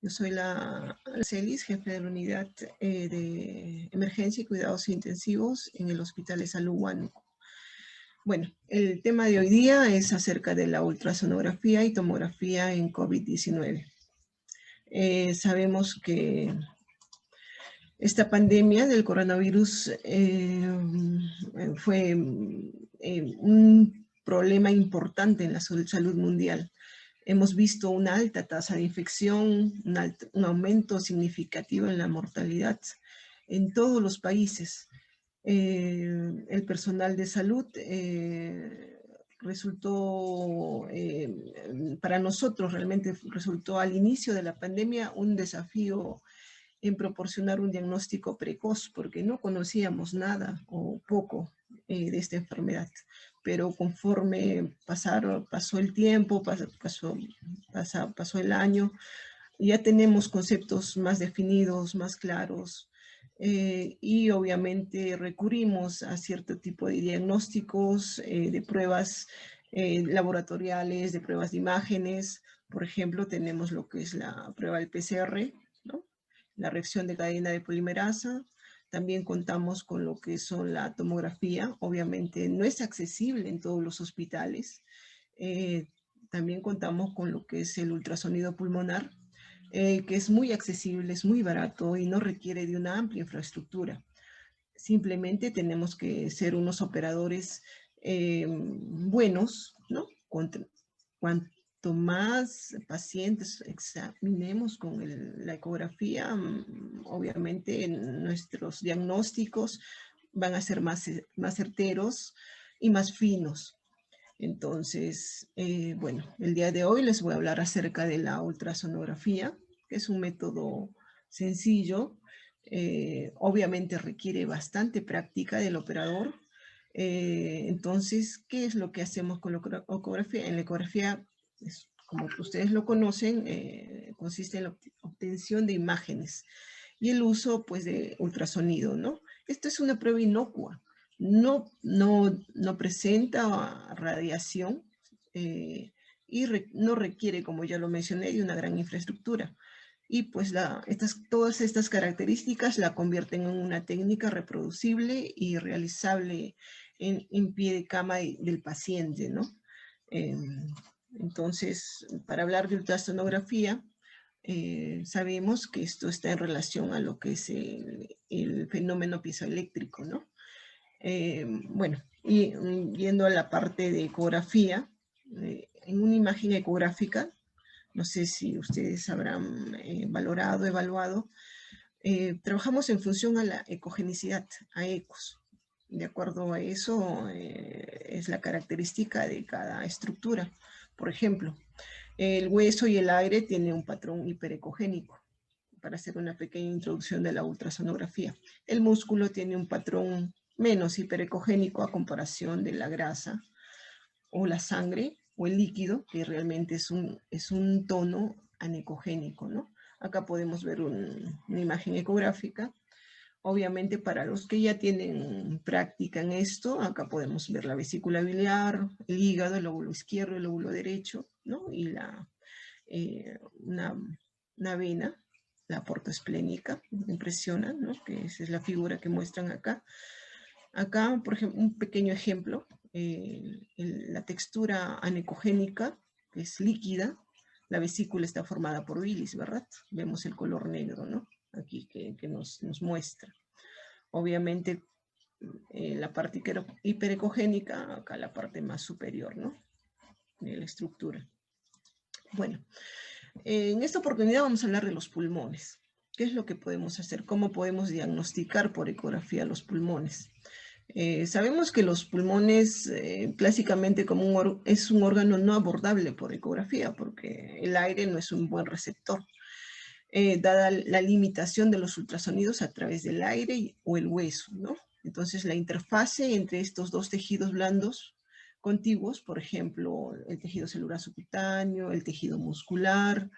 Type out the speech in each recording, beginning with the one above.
Yo soy la Celis, jefe de la unidad de emergencia y cuidados intensivos en el Hospital de Salud Huánuco. Bueno, el tema de hoy día es acerca de la ultrasonografía y tomografía en COVID-19. Sabemos que esta pandemia del coronavirus fue un problema importante en la salud mundial. Hemos visto una alta tasa de infección, un aumento significativo en la mortalidad en todos los países. El personal de salud resultó, para nosotros realmente resultó al inicio de la pandemia un desafío en proporcionar un diagnóstico precoz, porque no conocíamos nada o poco de esta enfermedad. Pero conforme pasó el tiempo, pasó el año, ya tenemos conceptos más definidos, más claros, y obviamente recurrimos a cierto tipo de diagnósticos, de pruebas laboratoriales, de pruebas de imágenes. Por ejemplo, tenemos lo que es la prueba del PCR, ¿no? La reacción de cadena de polimerasa. También contamos con lo que son la tomografía. Obviamente no es accesible en todos los hospitales. También contamos con lo que es el ultrasonido pulmonar, que es muy accesible, es muy barato y no requiere de una amplia infraestructura. Simplemente tenemos que ser unos operadores buenos, ¿no? Cuanto más pacientes examinemos con la ecografía, obviamente nuestros diagnósticos van a ser más certeros y más finos. Entonces, bueno, el día de hoy les voy a hablar acerca de la ultrasonografía, que es un método sencillo. Obviamente requiere bastante práctica del operador. Entonces, ¿qué es lo que hacemos con la ecografía? En la ecografía, como ustedes lo conocen, consiste en la obtención de imágenes y el uso, pues, de ultrasonido, ¿no? Esto es una prueba inocua. No presenta radiación y no requiere, como ya lo mencioné, de una gran infraestructura. Y pues todas estas características la convierten en una técnica reproducible y realizable en pie de cama del paciente, ¿no? Entonces, para hablar de ultrasonografía, sabemos que esto está en relación a lo que es el fenómeno piezoeléctrico, ¿no? Bueno, y yendo a la parte de ecografía, en una imagen ecográfica, no sé si ustedes habrán evaluado, trabajamos en función a la ecogenicidad, a ecos. De acuerdo a eso, es la característica de cada estructura. Por ejemplo, el hueso y el aire tienen un patrón hiperecogénico, para hacer una pequeña introducción de la ultrasonografía. El músculo tiene un patrón menos hiperecogénico a comparación de la grasa o la sangre o el líquido, que realmente es un tono anecogénico, ¿no? Acá podemos ver una imagen ecográfica. Obviamente, para los que ya tienen práctica en esto, acá podemos ver la vesícula biliar, el hígado, el lóbulo izquierdo, el lóbulo derecho, ¿no? Y una vena, la portoesplénica, impresiona, ¿no? Que esa es la figura que muestran acá. Acá, por ejemplo, un pequeño ejemplo, la textura anecogénica, que es líquida. La vesícula está formada por bilis, ¿verdad? Vemos el color negro, ¿no? Aquí que nos muestra. Obviamente, la parte hiperecogénica, acá la parte más superior, ¿no? De la estructura. Bueno, en esta oportunidad vamos a hablar de los pulmones. ¿Qué es lo que podemos hacer? ¿Cómo podemos diagnosticar por ecografía los pulmones? Sabemos que los pulmones, clásicamente, es un órgano no abordable por ecografía, porque el aire no es un buen receptor, dada la limitación de los ultrasonidos a través del aire o el hueso, ¿no? Entonces, la interfase entre estos dos tejidos blandos contiguos, por ejemplo, el tejido celular subcutáneo, el tejido muscular,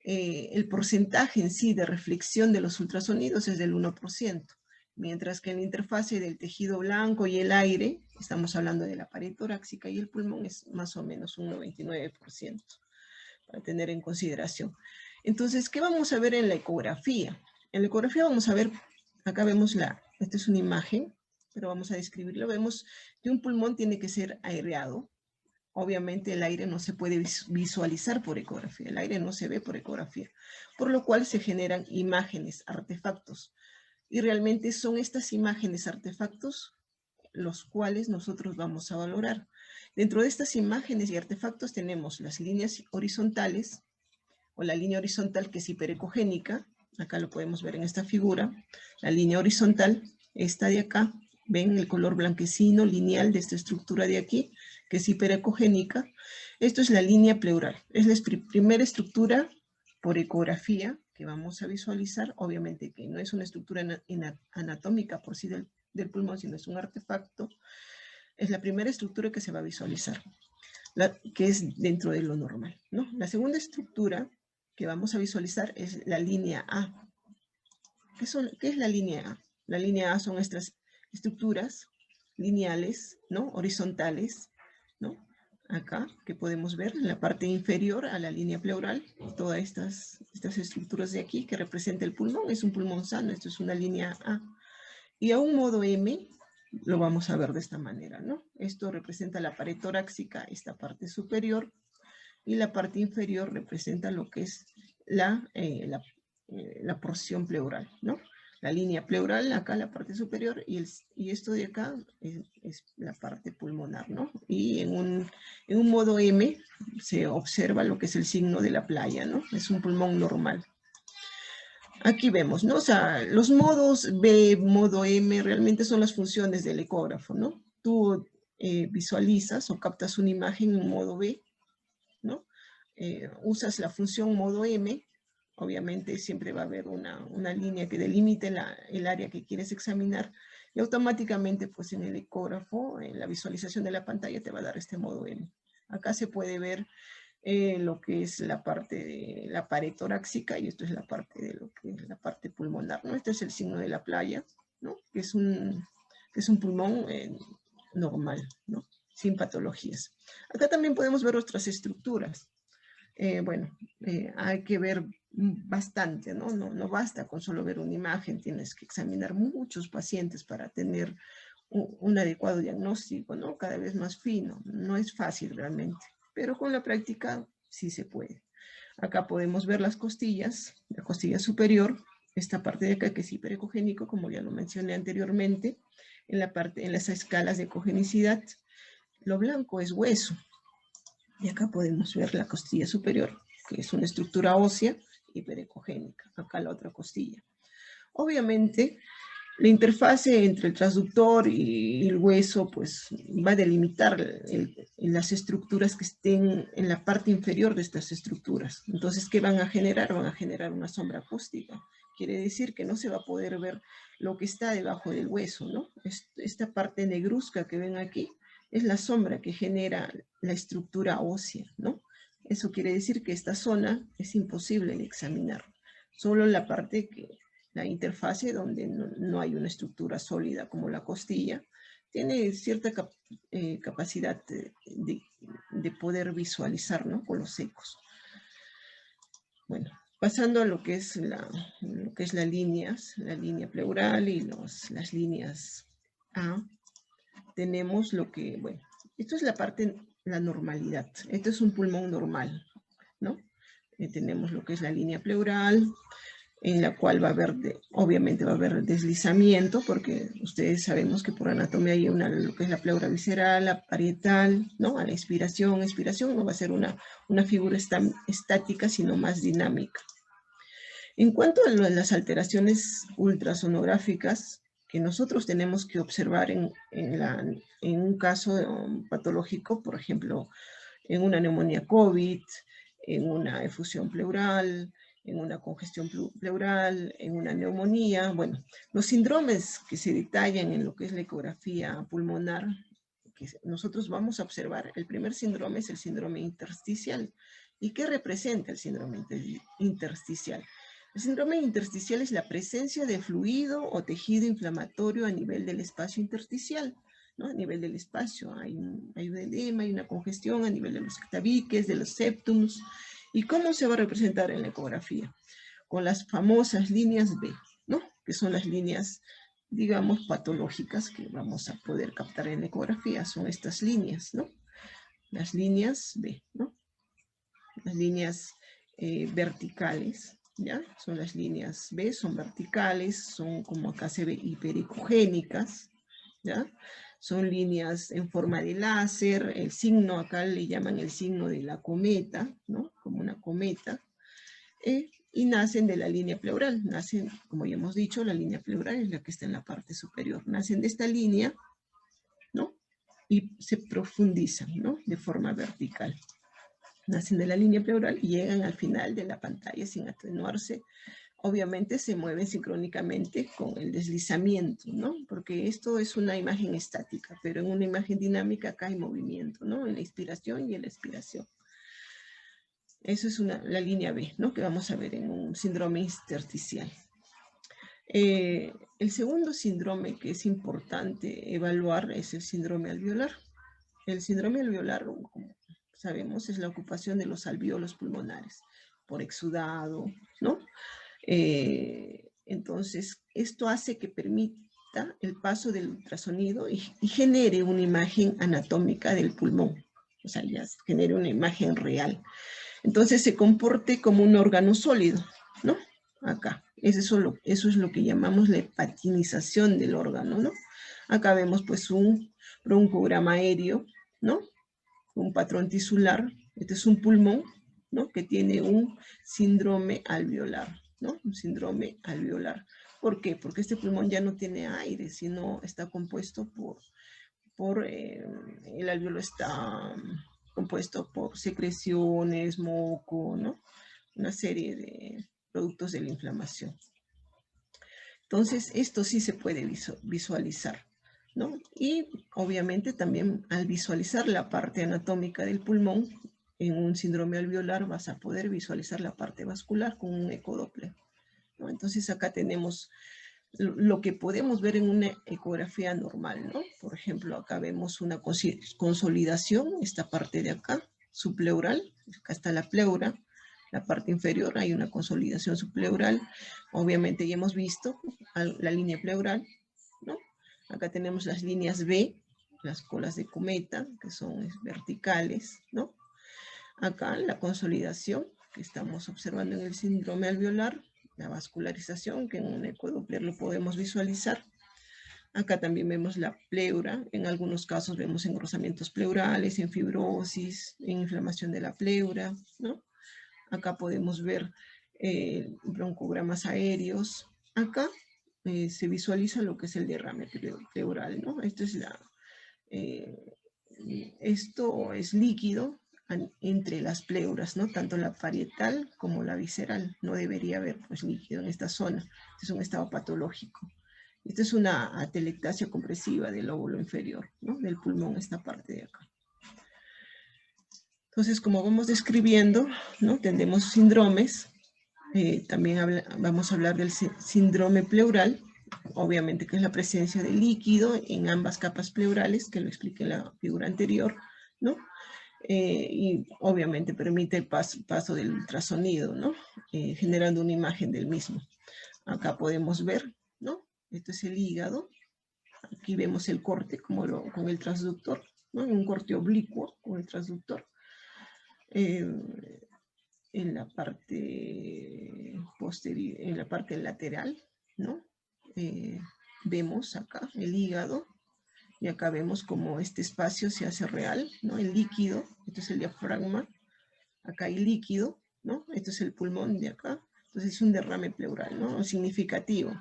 el porcentaje en sí de reflexión de los ultrasonidos es del 1%, mientras que en la interfase del tejido blanco y el aire, estamos hablando de la pared torácica y el pulmón, es más o menos un 99%, para tener en consideración. Entonces, ¿qué vamos a ver en la ecografía? En la ecografía vamos a ver, acá vemos esta es una imagen, pero vamos a describirlo. Vemos que un pulmón tiene que ser aireado. Obviamente el aire no se puede visualizar por ecografía, el aire no se ve por ecografía, por lo cual se generan imágenes, artefactos. Y realmente son estas imágenes, artefactos, los cuales nosotros vamos a valorar. Dentro de estas imágenes y artefactos tenemos las líneas horizontales, o la línea horizontal que es hiperecogénica, acá lo podemos ver en esta figura, la línea horizontal, esta de acá, ven el color blanquecino lineal de esta estructura de aquí, que es hiperecogénica. Esto es la línea pleural, es la primera estructura por ecografía que vamos a visualizar, obviamente que no es una estructura anatómica por sí del pulmón, sino es un artefacto, es la primera estructura que se va a visualizar, que es dentro de lo normal, ¿no? La segunda estructura que vamos a visualizar es la línea A. ¿Qué es la línea A? La línea A son estas estructuras lineales, ¿no? Horizontales, ¿no? Acá, que podemos ver en la parte inferior a la línea pleural, todas estas estructuras de aquí que representa el pulmón, es un pulmón sano, esto es una línea A. Y a un modo M, lo vamos a ver de esta manera, ¿no? Esto representa la pared torácica, esta parte superior, y la parte inferior representa lo que es la porción pleural, ¿no? La línea pleural, acá la parte superior, y esto de acá es la parte pulmonar, ¿no? Y en un modo M se observa lo que es el signo de la playa, ¿no? Es un pulmón normal. Aquí vemos, ¿no? O sea, los modos B, modo M, realmente son las funciones del ecógrafo, ¿no? Tú visualizas o captas una imagen en modo B, ¿no? Usas la función modo M, obviamente siempre va a haber una línea que delimite el área que quieres examinar, y automáticamente, pues en el ecógrafo, en la visualización de la pantalla, te va a dar este modo M. Acá se puede ver lo que es la parte de la pared torácica, y esto es la parte de lo que es la parte pulmonar, ¿no? Este es el signo de la playa, ¿no? Que es un pulmón normal, ¿no? Sin patologías. Acá también podemos ver otras estructuras. Hay que ver bastante, ¿no? No basta con solo ver una imagen, tienes que examinar muchos pacientes para tener un adecuado diagnóstico, ¿no? Cada vez más fino. No es fácil realmente, pero con la práctica sí se puede. Acá podemos ver las costillas, la costilla superior, esta parte de acá que es hiperecogénico, como ya lo mencioné anteriormente, en las escalas de ecogenicidad. Lo blanco es hueso, y acá podemos ver la costilla superior, que es una estructura ósea hiperecogénica. Acá la otra costilla. Obviamente, la interfase entre el transductor y el hueso, pues, va a delimitar las estructuras que estén en la parte inferior de estas estructuras. Entonces, ¿qué van a generar? Van a generar una sombra acústica. Quiere decir que no se va a poder ver lo que está debajo del hueso, ¿no? Esta parte negruzca que ven aquí es la sombra que genera la estructura ósea, ¿no? Eso quiere decir que esta zona es imposible de examinar. Solo la parte la interfase donde no hay una estructura sólida como la costilla, tiene cierta capacidad de poder visualizar, ¿no? Con los ecos. Bueno, pasando a lo que es la línea pleural y las líneas A, tenemos lo que, bueno, esto es la normalidad. Esto es un pulmón normal, ¿no? Tenemos lo que es la línea pleural, en la cual obviamente va a haber deslizamiento, porque ustedes sabemos que por anatomía hay lo que es la pleura visceral, la parietal, ¿no? A la expiración no va a ser una figura estática, sino más dinámica. En cuanto a las alteraciones ultrasonográficas que nosotros tenemos que observar en un caso patológico, por ejemplo, en una neumonía COVID, en una efusión pleural, en una congestión pleural, en una neumonía. Bueno, los síndromes que se detallan en lo que es la ecografía pulmonar, que nosotros vamos a observar, el primer síndrome es el síndrome intersticial. ¿Y qué representa el síndrome intersticial? El síndrome intersticial es la presencia de fluido o tejido inflamatorio a nivel del espacio intersticial, ¿no? A nivel del espacio hay un edema, hay una congestión a nivel de los tabiques, de los septums, ¿Y cómo se va a representar en la ecografía? Con las famosas líneas B, ¿no? Que son las líneas, digamos, patológicas que vamos a poder captar en la ecografía. Son estas líneas, ¿no? Las líneas B, ¿no? Las líneas verticales, ¿ya? Son las líneas B, son verticales, son como acá se ve hiperecogénicas, ¿ya? Son líneas en forma de láser, el signo acá le llaman el signo de la cometa, ¿no? Como una cometa, y nacen de la línea pleural, nacen, como ya hemos dicho, la línea pleural es la que está en la parte superior, nacen de esta línea, ¿no? Y se profundizan, ¿no? De forma vertical. Nacen de la línea pleural y llegan al final de la pantalla sin atenuarse. Obviamente se mueven sincrónicamente con el deslizamiento, ¿no? Porque esto es una imagen estática, pero en una imagen dinámica acá hay movimiento, ¿no? En la inspiración y en la expiración. Eso es la línea B, ¿no? Que vamos a ver en un síndrome intersticial. El segundo síndrome que es importante evaluar es el síndrome alveolar. El síndrome alveolar, como sabemos, es la ocupación de los alvéolos pulmonares por exudado, ¿no? Entonces, esto hace que permita el paso del ultrasonido y genere una imagen anatómica del pulmón. O sea, ya genere una imagen real. Entonces, se comporte como un órgano sólido, ¿no? Acá. Eso es lo que llamamos la hepatinización del órgano, ¿no? Acá vemos, pues, un broncograma aéreo, ¿no? Un patrón tisular. Este es un pulmón, ¿no? Que tiene un síndrome alveolar, ¿no? Un síndrome alveolar. ¿Por qué? Porque este pulmón ya no tiene aire, sino está compuesto el alveolo está compuesto por secreciones, moco, ¿no? Una serie de productos de la inflamación. Entonces, esto sí se puede visualizar, ¿no? Y obviamente también al visualizar la parte anatómica del pulmón, en un síndrome alveolar vas a poder visualizar la parte vascular con un ecodoppler, ¿no? Entonces acá tenemos lo que podemos ver en una ecografía normal, ¿no? Por ejemplo, acá vemos una consolidación, esta parte de acá, subpleural, acá está la pleura, la parte inferior hay una consolidación subpleural, obviamente ya hemos visto la línea pleural, ¿no? Acá tenemos las líneas B, las colas de cometa, que son verticales, ¿no? Acá la consolidación que estamos observando en el síndrome alveolar, la vascularización, que en un ecodoppler lo podemos visualizar. Acá también vemos la pleura, en algunos casos vemos engrosamientos pleurales, en fibrosis, en inflamación de la pleura, ¿no? Acá podemos ver broncogramas aéreos. Acá se visualiza lo que es el derrame pleural, ¿no? Esto es líquido entre las pleuras, ¿no? Tanto la parietal como la visceral. No debería haber pues, líquido en esta zona. Este es un estado patológico. Esta es una atelectasia compresiva del lóbulo inferior, ¿no? Del pulmón, esta parte de acá. Entonces, como vamos describiendo, ¿no? Tendremos síndromes. También vamos a hablar del síndrome pleural, obviamente que es la presencia de líquido en ambas capas pleurales, que lo expliqué en la figura anterior, ¿no? Y obviamente permite el paso del ultrasonido, ¿no? Generando una imagen del mismo. Acá podemos ver, ¿no? Esto es el hígado. Aquí vemos el corte con el transductor, ¿no? Un corte oblicuo con el transductor. En la parte posterior, en la parte lateral, ¿no? Vemos acá el hígado, y acá vemos como este espacio se hace real, ¿no? El líquido, este es el diafragma, acá hay líquido, ¿no? Este es el pulmón de acá, entonces es un derrame pleural, ¿no? Significativo.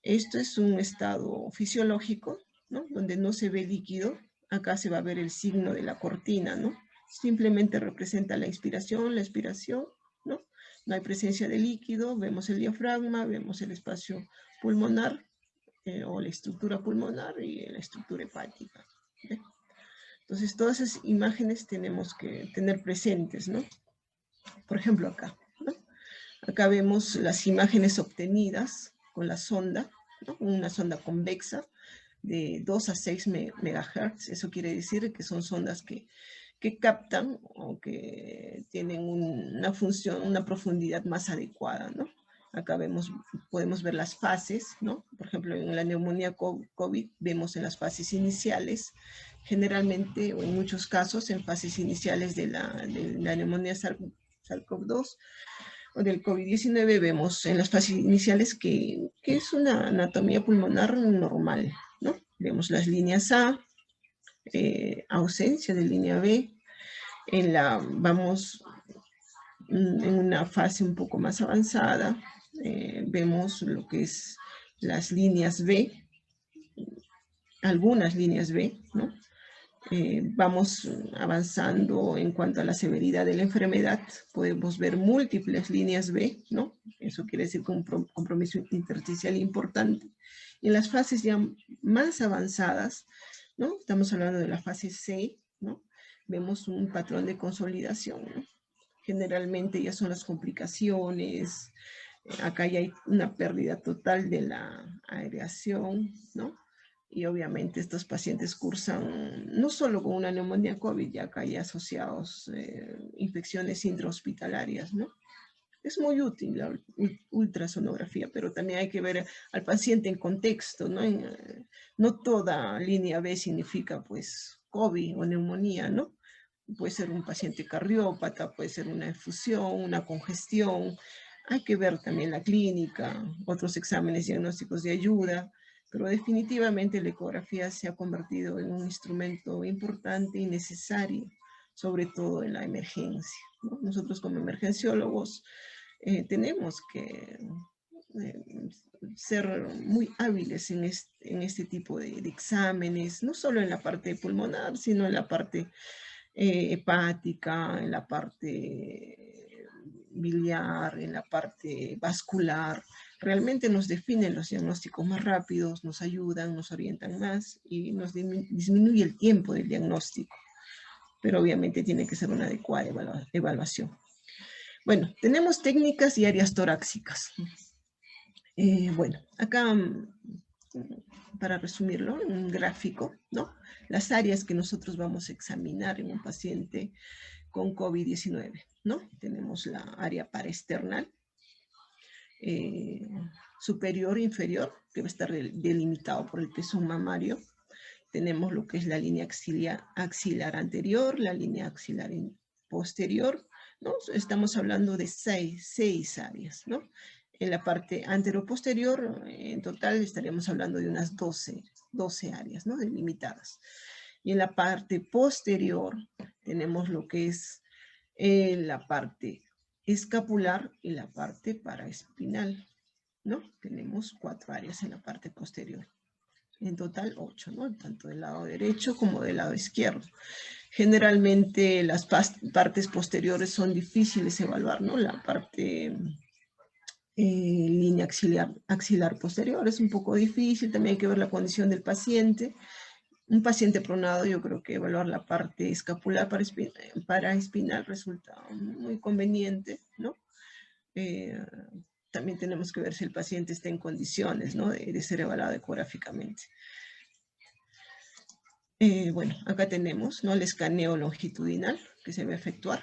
Esto es un estado fisiológico, ¿no? Donde no se ve líquido, acá se va a ver el signo de la cortina, ¿no? Simplemente representa la inspiración, la expiración, ¿no? No hay presencia de líquido, vemos el diafragma, vemos el espacio pulmonar, o la estructura pulmonar y la estructura hepática. ¿Ve? Entonces, todas esas imágenes tenemos que tener presentes, ¿no? Por ejemplo, acá, ¿no? Acá vemos las imágenes obtenidas con la sonda, ¿no? Una sonda convexa de 2 a 6 MHz. Eso quiere decir que son sondas que que captan o que tienen una función, una profundidad más adecuada, ¿no? Acá podemos ver las fases, ¿no? Por ejemplo, en la neumonía COVID vemos en las fases iniciales, generalmente o en muchos casos en fases iniciales de la neumonía SARS-CoV-2 o del COVID-19 vemos en las fases iniciales que es una anatomía pulmonar normal, ¿no? Vemos las líneas A, ausencia de línea B, vamos en una fase un poco más avanzada, vemos lo que es las líneas B, algunas líneas B, ¿no? Vamos avanzando en cuanto a la severidad de la enfermedad, podemos ver múltiples líneas B, ¿no? Eso quiere decir un compromiso intersticial importante. En las fases ya más avanzadas, ¿no? Estamos hablando de la fase C, ¿no? Vemos un patrón de consolidación, ¿no? Generalmente ya son las complicaciones, acá ya hay una pérdida total de la aireación, ¿no? Y obviamente estos pacientes cursan no solo con una neumonía COVID, ya acá hay asociados infecciones intrahospitalarias, ¿no? Es muy útil la ultrasonografía, pero también hay que ver al paciente en contexto, ¿no? No toda línea B significa, pues, COVID o neumonía, ¿no? Puede ser un paciente cardiópata, puede ser una efusión, una congestión. Hay que ver también la clínica, otros exámenes diagnósticos de ayuda, pero definitivamente la ecografía se ha convertido en un instrumento importante y necesario, sobre todo en la emergencia, ¿no? Nosotros como emergenciólogos tenemos que eh, ser muy hábiles en este tipo de exámenes, no solo en la parte pulmonar, sino en la parte hepática, en la parte biliar, en la parte vascular. Realmente nos definen los diagnósticos más rápidos, nos ayudan, nos orientan más y nos disminuye el tiempo del diagnóstico. Pero obviamente tiene que ser una adecuada evaluación. Bueno, tenemos técnicas y áreas torácicas. Bueno, acá para resumirlo, un gráfico, ¿no? Las áreas que nosotros vamos a examinar en un paciente con COVID-19, ¿no? Tenemos la área paraesternal, superior e inferior, que va a estar delimitado por el pezón mamario. Tenemos lo que es la línea axilar anterior, la línea axilar posterior, ¿no? Estamos hablando de seis áreas, ¿no? En la parte anteroposterior, en total estaríamos hablando de unas 12 áreas, ¿no? Delimitadas. Y en la parte posterior tenemos lo que es la parte escapular y la parte paraespinal, ¿no? Tenemos 4 áreas en la parte posterior. En total 8, ¿no? Tanto del lado derecho como del lado izquierdo. Generalmente las partes posteriores son difíciles de evaluar, ¿no? La parte línea axilar posterior es un poco difícil, también hay que ver la condición del paciente. Un paciente pronado, yo creo que evaluar la parte escapular paraespinal resulta muy conveniente, ¿no? También tenemos que ver si el paciente está en condiciones, ¿no? de ser evaluado ecográficamente. Bueno, acá tenemos, ¿no? El escaneo longitudinal que se va a efectuar,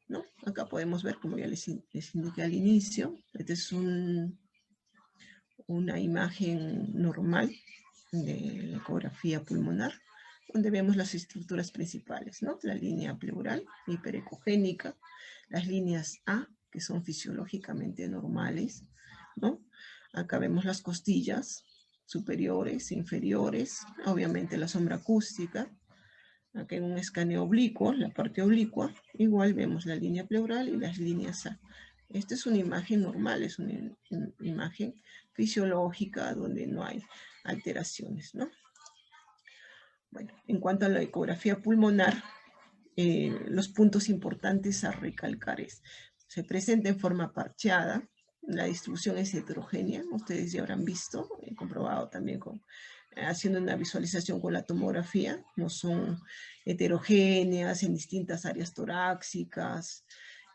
¿no? Acá podemos ver, como ya les indiqué al inicio, esta es una imagen normal de la ecografía pulmonar, donde vemos las estructuras principales, ¿no? La línea pleural hiperecogénica, las líneas A, que son fisiológicamente normales, ¿no? Acá vemos las costillas superiores, inferiores, obviamente la sombra acústica. Acá en un escaneo oblicuo, la parte oblicua, igual vemos la línea pleural y las líneas A. Esta es una imagen normal, es una imagen fisiológica donde no hay alteraciones, ¿no? Bueno, en cuanto a la ecografía pulmonar, los puntos importantes a recalcar se presenta en forma parcheada, la distribución es heterogénea, ustedes ya habrán visto, he comprobado también haciendo una visualización con la tomografía, no son heterogéneas en distintas áreas torácicas,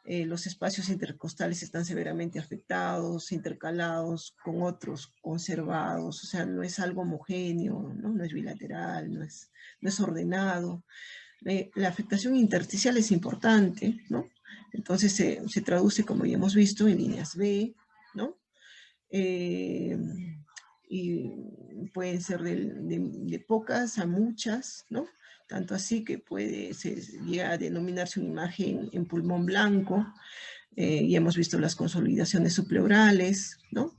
los espacios intercostales están severamente afectados, intercalados con otros conservados, o sea, no es algo homogéneo, no es bilateral, no es ordenado. La afectación intersticial es importante, ¿no? Entonces se traduce, como ya hemos visto, en líneas B, ¿no? Y pueden ser de pocas a muchas, ¿no? Tanto así que se llega a denominarse una imagen en pulmón blanco, y hemos visto las consolidaciones subpleurales, ¿no?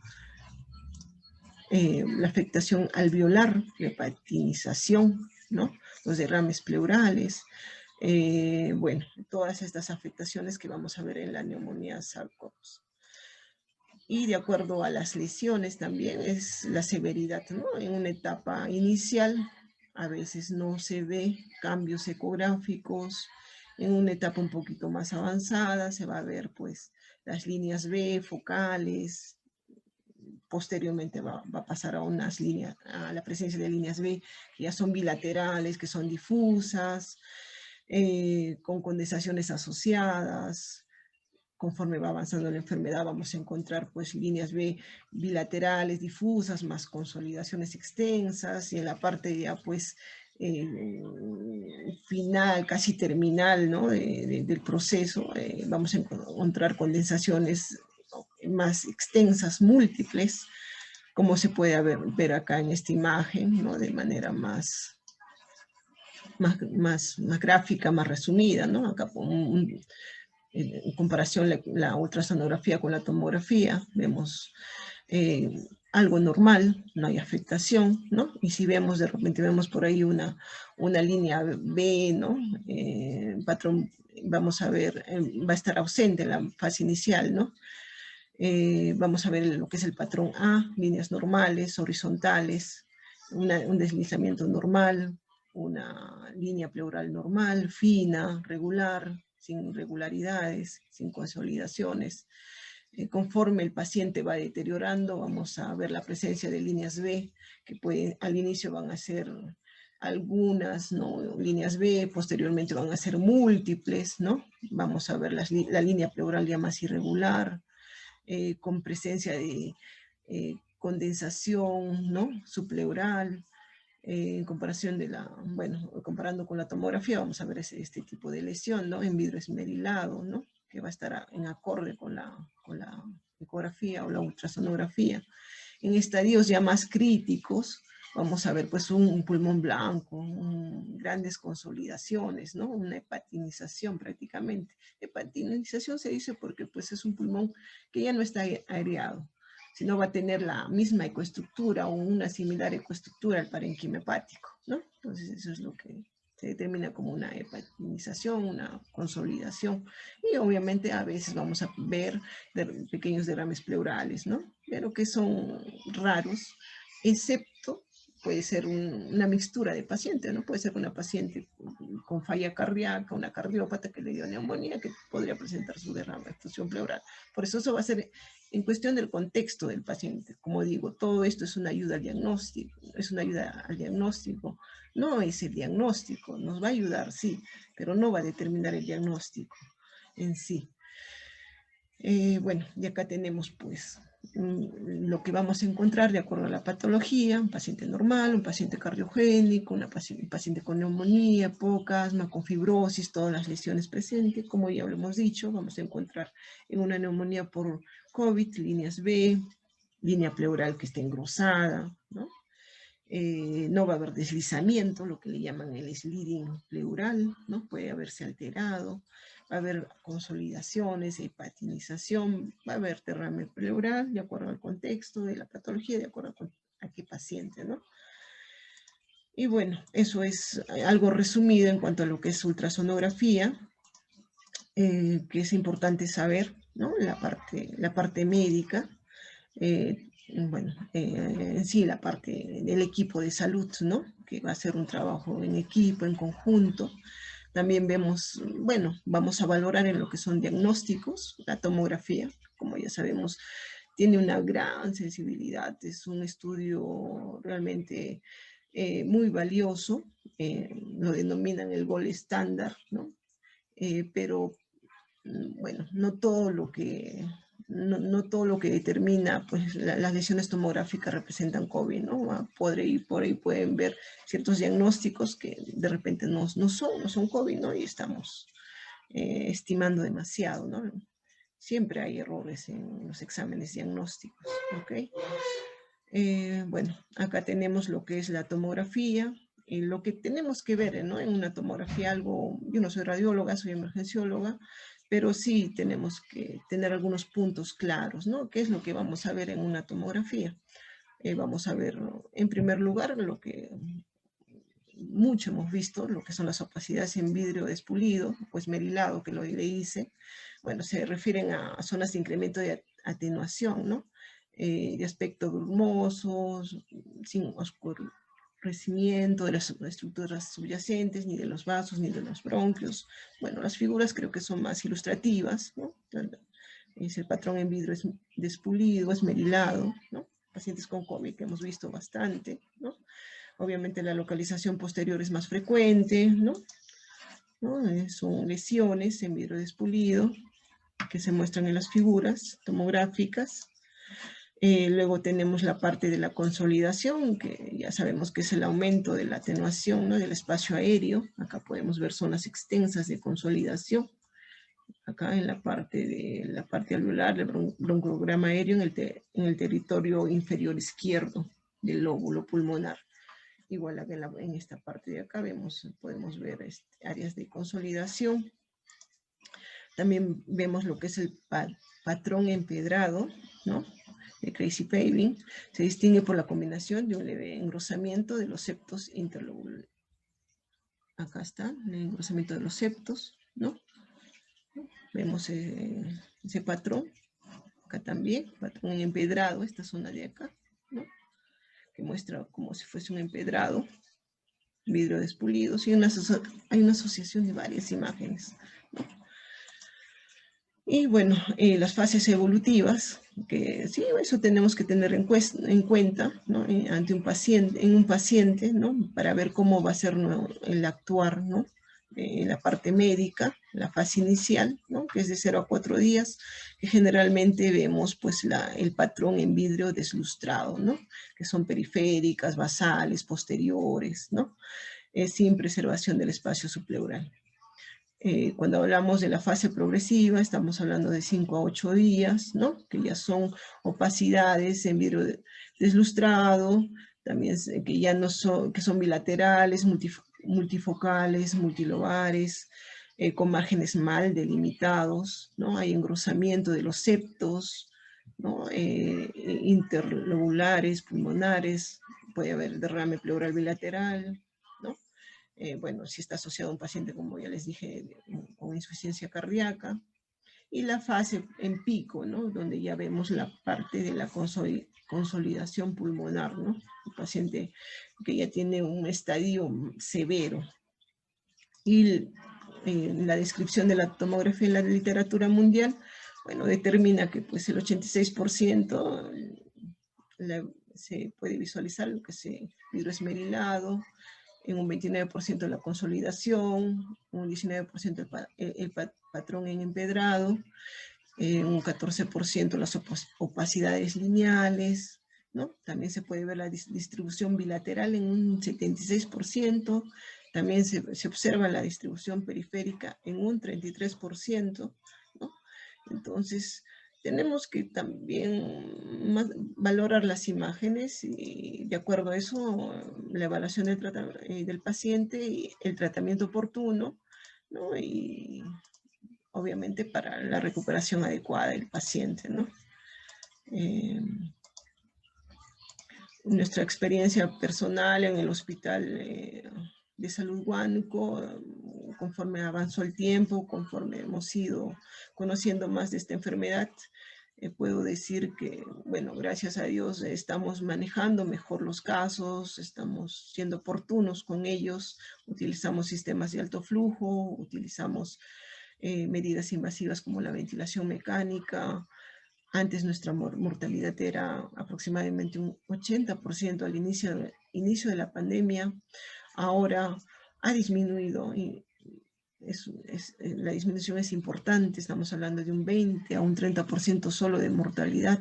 La afectación alveolar, la hepatinización, ¿no? Los derrames pleurales, bueno, todas estas afectaciones que vamos a ver en la neumonía sarcopos. Y de acuerdo a las lesiones también es la severidad, ¿no? En una etapa inicial a veces no se ve cambios ecográficos, en una etapa un poquito más avanzada se va a ver pues las líneas B focales, posteriormente va a pasar a unas líneas, a la presencia de líneas B que ya son bilaterales, que son difusas, con condensaciones asociadas. Conforme va avanzando la enfermedad vamos a encontrar pues líneas B bilaterales, difusas, más consolidaciones extensas, y en la parte ya pues final, casi terminal, ¿no? Del proceso, vamos a encontrar condensaciones más extensas, múltiples, como se puede ver acá en esta imagen, ¿no? De manera más gráfica, más resumida, ¿no? Acá en comparación la ultrasonografía con la tomografía, vemos algo normal, no hay afectación, ¿no? Y si vemos, de repente vemos por ahí una línea B, ¿no? Patrón, vamos a ver, va a estar ausente en la fase inicial, ¿no? Vamos a ver lo que es el patrón A, líneas normales, horizontales, un deslizamiento normal, una línea pleural normal, fina, regular, sin irregularidades, sin consolidaciones. Conforme el paciente va deteriorando, vamos a ver la presencia de líneas B, que al inicio van a ser algunas, ¿no? Líneas B, posteriormente van a ser múltiples, ¿no? Vamos a ver la línea pleural ya más irregular, con presencia de condensación, ¿no? Subpleural, en comparación comparando con la tomografía, vamos a ver este tipo de lesión, ¿no? En vidrio esmerilado, ¿no? Que va a estar en acorde con la ecografía o la ultrasonografía. En estadios ya más críticos, vamos a ver pues un pulmón blanco, grandes consolidaciones, ¿no? Una hepatinización prácticamente. Hepatinización se dice porque pues es un pulmón que ya no está aireado, sino va a tener la misma ecoestructura o una similar ecoestructura al parénquima hepático, ¿no? Entonces eso es lo que se determina como una hepatinización, una consolidación. Y obviamente a veces vamos a ver pequeños derrames pleurales, ¿no? Pero que son raros, excepto puede ser una mixtura de pacientes, ¿no? Puede ser una paciente con falla cardíaca, una cardiópata que le dio neumonía, que podría presentar su derrame de fusión pleural. Por eso va a ser en cuestión del contexto del paciente. Como digo, todo esto es una ayuda al diagnóstico, no es el diagnóstico, nos va a ayudar, sí, pero no va a determinar el diagnóstico en sí. Bueno, y acá tenemos pues lo que vamos a encontrar de acuerdo a la patología: un paciente normal, un paciente cardiogénico, un paciente con neumonía, poca asma, con fibrosis, todas las lesiones presentes. Como ya lo hemos dicho, vamos a encontrar en una neumonía por COVID, líneas B, línea pleural que esté engrosada, ¿no? No va a haber deslizamiento, lo que le llaman el sliding pleural, ¿no? Puede haberse alterado, va a haber consolidaciones, hepatinización, va a haber derrame pleural, de acuerdo al contexto de la patología, de acuerdo a qué paciente, ¿no? Y bueno, eso es algo resumido en cuanto a lo que es ultrasonografía, que es importante saber, ¿no? La parte médica. Bueno, en sí la parte del equipo de salud, ¿no? Que va a ser un trabajo en equipo, en conjunto. También vemos, bueno, vamos a valorar en lo que son diagnósticos, la tomografía, como ya sabemos, tiene una gran sensibilidad, es un estudio realmente muy valioso, lo denominan el gold estándar, ¿no? Pero bueno, no todo lo que no todo lo que determina, pues las lesiones tomográficas representan COVID, ¿no? Por ahí pueden ver ciertos diagnósticos que de repente no son COVID, ¿no? Y estamos estimando demasiado, ¿no? Siempre hay errores en los exámenes diagnósticos, ¿ok? Bueno, acá tenemos lo que es la tomografía, y lo que tenemos que ver, ¿no? En una tomografía yo no soy radióloga, soy emergencióloga, pero sí tenemos que tener algunos puntos claros, ¿no? ¿Qué es lo que vamos a ver en una tomografía? Vamos a ver, en primer lugar, lo que mucho hemos visto, lo que son las opacidades en vidrio despulido o esmerilado, que le hice. Bueno, se refieren a zonas de incremento de atenuación, ¿no? De aspecto brumoso, sin oscurecimiento de las estructuras subyacentes, ni de los vasos, ni de los bronquios. Bueno, las figuras creo que son más ilustrativas, ¿no? Es el patrón en vidrio despulido, esmerilado, ¿no? Pacientes con COVID que hemos visto bastante, ¿no? Obviamente la localización posterior es más frecuente, ¿no? Son lesiones en vidrio despulido que se muestran en las figuras tomográficas. Luego tenemos la parte de la consolidación, que ya sabemos que es el aumento de la atenuación, ¿no? Del espacio aéreo. Acá podemos ver zonas extensas de consolidación. Acá en la parte alveolar, del broncograma aéreo en el territorio inferior izquierdo del lóbulo pulmonar. Igual en esta parte de acá podemos ver áreas de consolidación. También vemos lo que es el patrón empedrado, ¿no? El crazy paving. Se distingue por la combinación de un leve engrosamiento de los septos interlobulares. Acá está el engrosamiento de los septos, ¿no? Vemos ese patrón. Acá también, patrón empedrado, esta zona de acá, ¿no? Que muestra como si fuese un empedrado. Vidrio despulido, sí, hay una asociación de varias imágenes, ¿no? Y bueno, las fases evolutivas, que sí, eso tenemos que tener en cuenta, ¿no? Ante un paciente, ¿no? Para ver cómo va a ser, ¿no? El actuar, ¿no? La parte médica, la fase inicial, ¿no? Que es de 0 a 4 días, que generalmente vemos pues el patrón en vidrio deslustrado, ¿no? Que son periféricas, basales, posteriores, ¿no? Sin preservación del espacio subpleural. Cuando hablamos de la fase progresiva, estamos hablando de 5 a 8 días, ¿no? Que ya son opacidades en vidrio deslustrado, también que ya no son, que son bilaterales, multifocales, multilobares, con márgenes mal delimitados, ¿no? Hay engrosamiento de los septos, ¿no? Interlobulares, pulmonares, puede haber derrame pleural bilateral, ¿no? Bueno, si está asociado a un paciente, como ya les dije, con insuficiencia cardíaca. Y la fase en pico, ¿no? Donde ya vemos la parte de la consolidación pulmonar, ¿no? Un paciente que ya tiene un estadio severo. Y la descripción de la tomografía en la literatura mundial, bueno, determina que pues el 86% se puede visualizar lo que es vidrio esmerilado, en un 29% la consolidación, un 19% el patrón en empedrado, un 14% las opacidades lineales, ¿no? También se puede ver la distribución bilateral en un 76%, también se observa la distribución periférica en un 33%, ¿no? Entonces, tenemos que también valorar las imágenes y de acuerdo a eso, la evaluación del paciente y el tratamiento oportuno, ¿no? Y obviamente para la recuperación adecuada del paciente, ¿no? Nuestra experiencia personal en el Hospital de Salud Huánuco, conforme avanzó el tiempo, conforme hemos ido conociendo más de esta enfermedad, puedo decir que, bueno, gracias a Dios estamos manejando mejor los casos, estamos siendo oportunos con ellos, utilizamos sistemas de alto flujo, utilizamos medidas invasivas como la ventilación mecánica. Antes nuestra mortalidad era aproximadamente un 80% al inicio de la pandemia. Ahora ha disminuido la disminución es importante, estamos hablando de un 20 a un 30% solo de mortalidad,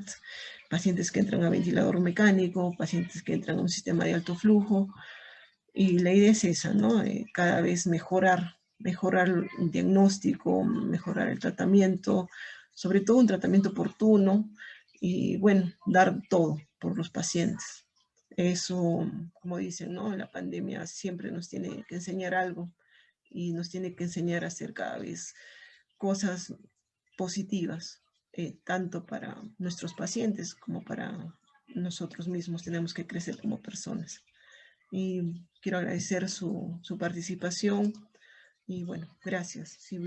pacientes que entran a ventilador mecánico, pacientes que entran a un sistema de alto flujo, y la idea es esa, ¿no? Cada vez mejorar el diagnóstico, mejorar el tratamiento, sobre todo un tratamiento oportuno, y bueno, dar todo por los pacientes. Eso, como dicen, ¿no? La pandemia siempre nos tiene que enseñar algo y nos tiene que enseñar a hacer cada vez cosas positivas, tanto para nuestros pacientes como para nosotros mismos. Tenemos que crecer como personas. Y quiero agradecer su participación y bueno, gracias. Si